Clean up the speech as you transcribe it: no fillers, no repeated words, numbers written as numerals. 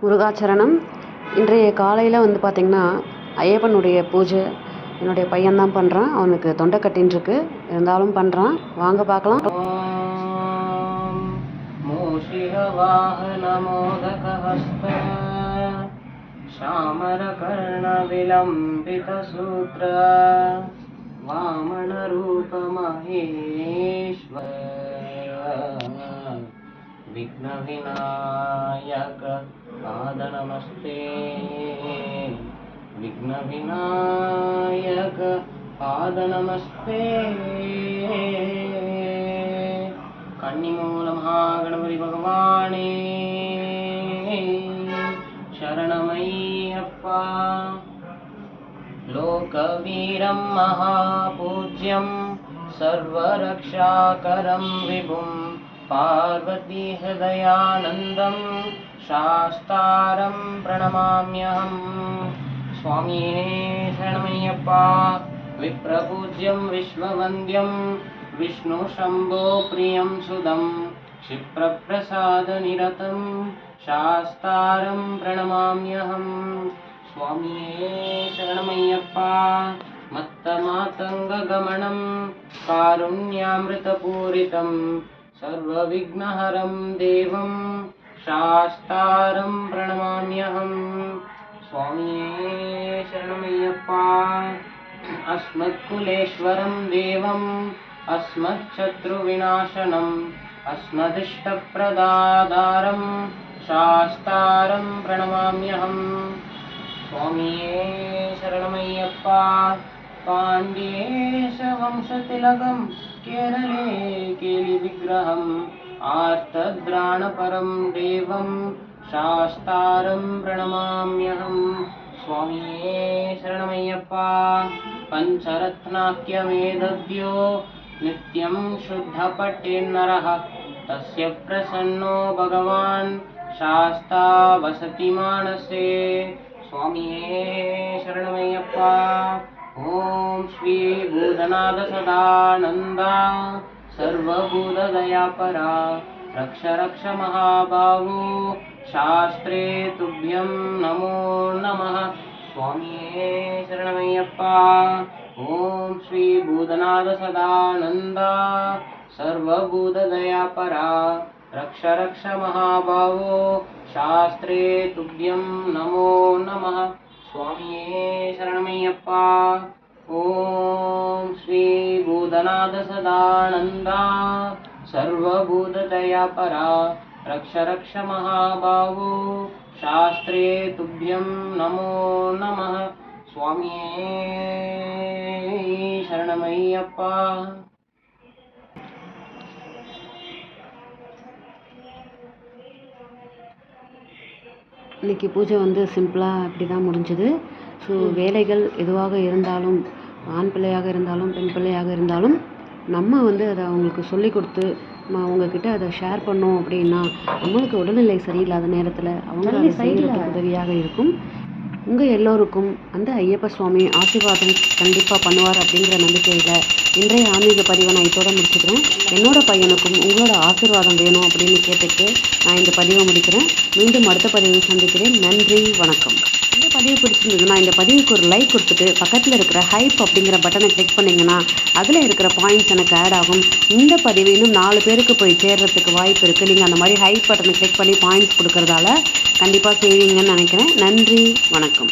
முருகாச்சரணம். இன்றைய காலையில் வந்து பார்த்திங்கன்னா ஐயப்பனுடைய பூஜை என்னுடைய பையன்தான் பண்ணுறான். அவனுக்கு தொண்டை கட்டின்ட்டுருக்கு, இருந்தாலும் பண்ணுறான். வாங்க பார்க்கலாம். மூஷிகவாஹனமோதகஹஸ்த சாமரகர்ணவிலம்பிதசூத்ர வாமனரூபமஹேஸ்வர விக்னவிநாயக பாதநமஸ்தே. விக்னவிநாயக பாதநமஸ்தே. கன்னிமூல மகாகணபதி பகவானே சரணமையப்பா. லோகவீரம் மகாபூஜ்யம் சர்வரக்ஷாகரம் விபும் பார்வதி ஹிருதயானந்தம் சாஸ்தாரம் பிரணமாம்யஹம். சுவாமியே சரணமையப்பா. விப்ரபூஜ்யம் விஸ்வவந்தியம் விஷ்ணு சம்போ பிரியம் சுதம் क्षिप्रप्रसादनिरतं शास्तारं प्रणमाम्यहम्. स्वामिये शरणमय्यप्पा. मत्तमातङ्गगमनं कारुण्यामृतपूरितं सर्वविघ्नहरं देवं शास्तारं प्रणमाम्यहम्. स्वामिये शरणमय्यप्पा. अस्मत्कुलेश्वरं देवम् अस्मच्छत्रुविनाशनम् अस्मदिष्टप्रदातारं शास्तारं प्रणमाम्यहम्. स्वामिये शरणमय्यप्पा. पाण्ड्येशवंशतिलकं केरले केलिविग्रहम् आर्तद्राणपरं देवं शास्तारं प्रणमाम्यहम्. स्वामिये शरणमय्यप्पा. पञ्चरत्नाख्यमेदद्यो नित्यं शुद्धपठेन्नरः तस्य प्रसन्नो भगवान् शास्ता वसति मानसे. स्वामिये शरणमय्यप्पा. ॐ श्री भूतनाथ सदानन्दा सर्वभूतदयापरा रक्ष रक्ष महाबाहु शास्त्रे तुभ्यं नमो नमः. स्वामिये शरणमय्यप्पा. ॐ श्री भूतनाथ सदानन्दा सर्वभूतदयापरा रक्ष रक्ष महाबाहो शास्त्रे तुभ्यं नमो नमः. स्वामिये शरणमय्यप्पा. ॐ श्री भूतनाथ सदानन्दा सर्वभूतदयापरा रक्ष रक्ष महाबाहो शास्त्रे तुभ्यं नमो नमः. स्वामिये शरणमय्यप्पा. இன்றைக்கி பூஜை வந்து சிம்பிளாக இப்படி தான் முடிஞ்சுது. ஸோ வேலைகள் எதுவாக இருந்தாலும், ஆண் பிள்ளையாக இருந்தாலும் பெண் பிள்ளையாக இருந்தாலும், நம்ம வந்து அதை அவங்களுக்கு சொல்லி கொடுத்து அவங்கக்கிட்ட அதை ஷேர் பண்ணோம் அப்படின்னா நம்மளுக்கு உடல்நிலை சரியில்லாத நேரத்தில் அவங்க அதை செய்கிறதுக்கு உதவியாக இருக்கும். உங்கள் எல்லோருக்கும் அந்த ஐயப்ப சுவாமி ஆசீர்வாதம் கண்டிப்பாக பண்ணுவார் அப்படிங்கிற நம்பிக்கையில் இன்றைய ஆன்மீக பதிவை நான் இதோட முடிச்சுக்கிறேன். என்னோடய பையனுக்கும் உங்களோட ஆசீர்வாதம் வேணும் அப்படின்னு கேட்டுட்டு நான் இந்த பதிவை முடிக்கிறேன். மீண்டும் அடுத்த பதிவை சந்திக்கிறேன். நன்றி, வணக்கம். இந்த பதிவு பிடிச்சிருந்ததுன்னா இந்த பதிவுக்கு ஒரு லைக் கொடுத்துட்டு பக்கத்தில் இருக்கிற ஹைப் அப்படிங்கிற பட்டனை கிளிக் பண்ணிங்கன்னா அதில் இருக்கிற பாயிண்ட்ஸ் எனக்கு ஆட் ஆகும். இந்த பதிவு இன்னும் 4 பேருக்கு போய் சேர்றதுக்கு வாய்ப்பு இருக்குது. நீங்கள் அந்த மாதிரி ஹைப் பட்டனை கிளிக் பண்ணி பாயிண்ட்ஸ் கொடுக்கறதால கண்டிப்பாக செய்வீங்கன்னு நினைக்கிறேன். நன்றி, வணக்கம்.